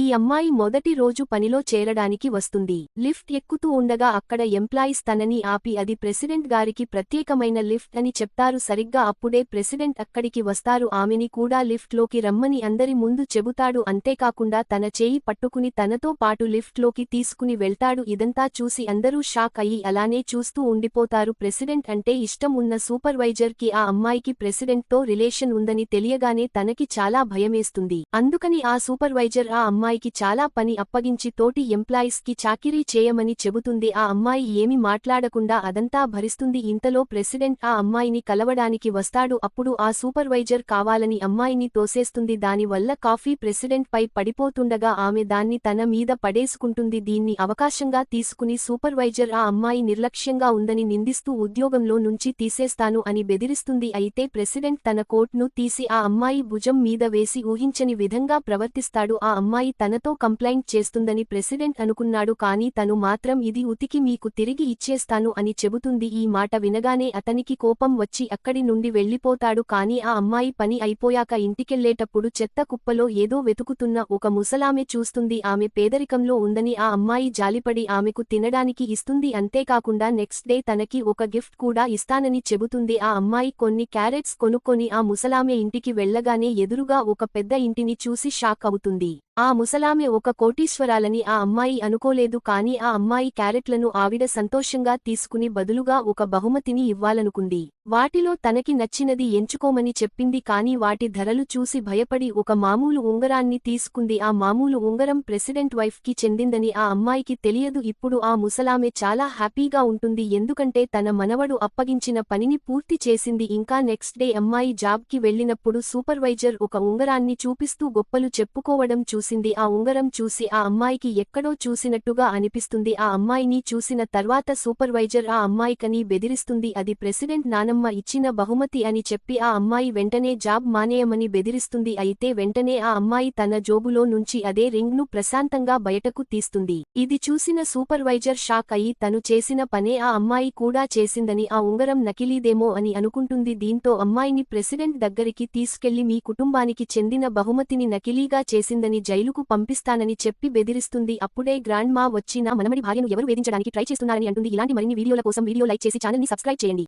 ఈ అమ్మాయి మొదటి రోజు పనిలో చేరడానికి వస్తుంది. లిఫ్ట్ ఎక్కుతూ ఉండగా అక్కడ ఎంప్లాయీస్ తనని ఆపి అది ప్రెసిడెంట్ గారికి ప్రత్యేకమైన లిఫ్ట్ అని చెప్తారు. సరిగ్గా అప్పుడే ప్రెసిడెంట్ అక్కడికి వస్తారు. ఆమెని కూడా లిఫ్ట్ లోకి రమ్మని అందరి ముందు చెబుతాడు. అంతేకాకుండా తన చేయి పట్టుకుని తనతో పాటు లిఫ్ట్ లోకి తీసుకుని వెళ్తాడు. ఇదంతా చూసి అందరూ షాక్ అయ్యి అలానే చూస్తూ ఉండిపోతారు. ప్రెసిడెంట్ అంటే ఇష్టం ఉన్న సూపర్వైజర్ కి ఆ అమ్మాయికి ప్రెసిడెంట్ తో రిలేషన్ ఉందని తెలియగానే తనకి చాలా భయమేస్తుంది. అందుకని ఆ సూపర్వైజర్ ఆ అమ్మాయికి చాలా పని అప్పగించి తోటి ఎంప్లాయీస్ కి చాకిరీ చేయమని చెబుతుంది. ఆ అమ్మాయి ఏమి మాట్లాడకుండా అదంతా భరిస్తుంది. ఇంతలో ప్రెసిడెంట్ ఆ అమ్మాయిని కలవడానికి వస్తాడు. అప్పుడు ఆ సూపర్వైజర్ కావాలని అమ్మాయిని తోసేస్తుంది. దానివల్ల కాఫీ ప్రెసిడెంట్ పై పడిపోతుండగా ఆమె దాన్ని తన మీద పడేసుకుంటుంది. దీన్ని అవకాశంగా తీసుకుని సూపర్వైజర్ ఆ అమ్మాయి నిర్లక్ష్యంగా ఉందని నిందిస్తూ ఉద్యోగంలో నుంచి తీసేస్తాను అని బెదిరిస్తుంది. అయితే ప్రెసిడెంట్ తన కోట్ను తీసి ఆ అమ్మాయి భుజం మీద వేసి ఊహించని విధంగా ప్రవర్తిస్తాడు. ఆ అమ్మాయి తనతో కంప్లైంట్ చేస్తుందని ప్రెసిడెంట్ అనుకున్నాడు. కానీ తను మాత్రం ఇది ఉతికి మీకు తిరిగి ఇచ్చేస్తాను అని చెబుతుంది. ఈ మాట వినగానే అతనికి కోపం వచ్చి అక్కడి నుండి వెళ్లిపోతాడు. కానీ ఆ అమ్మాయి పని అయిపోయాక ఇంటికెళ్లేటప్పుడు చెత్త కుప్పలో ఏదో వెతుకుతున్న ఒక ముసలామె చూస్తుంది. ఆమె పేదరికంలో ఉందని ఆ అమ్మాయి జాలిపడి ఆమెకు తినడానికి ఇస్తుంది. అంతేకాకుండా నెక్స్ట్ డే తనకి ఒక గిఫ్ట్ కూడా ఇస్తానని చెబుతుంది. ఆ అమ్మాయి కొన్ని క్యారెట్స్ కొనుక్కొని ఆ ముసలామె ఇంటికి వెళ్లగానే ఎదురుగా ఒక పెద్ద ఇంటిని చూసి షాక్ అవుతుంది. ఆ ముసలామె ఒక కోటీశ్వరాలని ఆ అమ్మాయి అనుకోలేదు. కానీ ఆ అమ్మాయి క్యారెట్లను ఆవిడ సంతోషంగా తీసుకుని బదులుగా ఒక బహుమతిని ఇవ్వాలనుకుంది. వాటిలో తనకి నచ్చినది ఎంచుకోమని చెప్పింది. కానీ వాటి ధరలు చూసి భయపడి ఒక మామూలు ఉంగరాన్ని తీసుకుంది. ఆ మామూలు ఉంగరం ప్రెసిడెంట్ వైఫ్ కి చెందిందని ఆ అమ్మాయికి తెలియదు. ఇప్పుడు ఆ ముసలామె చాలా హ్యాపీగా ఉంటుంది. ఎందుకంటే తన మనవడు అప్పగించిన పనిని పూర్తి చేసింది. ఇంకా నెక్స్ట్ డే అమ్మాయి జాబ్ కి వెళ్లినప్పుడు సూపర్వైజర్ ఒక ఉంగరాన్ని చూపిస్తూ గొప్పలు చెప్పుకోవడం చూసింది. ఆ ఉంగరం చూసి ఆ అమ్మాయికి ఎక్కడో చూసినట్టుగా అనిపిస్తుంది. ఆ అమ్మాయిని చూసిన తర్వాత సూపర్వైజర్ ఆ అమ్మాయికని బెదిరిస్తుంది. అది ప్రెసిడెంట్ నానమ్మ ఇచ్చిన బహుమతి అని చెప్పి ఆ అమ్మాయి వెంటనే జాబ్ మానేయమని బెదిరిస్తుంది. అయితే వెంటనే ఆ అమ్మాయి తన జోబులో నుంచి అదే రింగ్ ను ప్రశాంతంగా బయటకు తీస్తుంది. ఇది చూసిన సూపర్వైజర్ షాక్ అయ్యి తను చేసిన పనే ఆ అమ్మాయి కూడా చేసిందని ఆ ఉంగరం నకిలీదేమో అని అనుకుంటుంది. దీంతో అమ్మాయిని ప్రెసిడెంట్ దగ్గరికి తీసుకెళ్లి మీ కుటుంబానికి చెందిన బహుమతిని నకిలీగా చేసిందని జైలుకు పంపిస్తానని చెప్పి బెదిరిస్తుంది. అప్పుడే గ్రాండ్ మా వచ్చి నా మనమడి భార్యను ఎవరు వేధించడానికి ట్రై చేస్తున్నారని అంటుంది. ఇలాంటి మరిన్ని వీడియోల కోసం వీడియో లైక్ చేసి ఛానల్ ని సబ్స్క్రైబ్ చేయండి.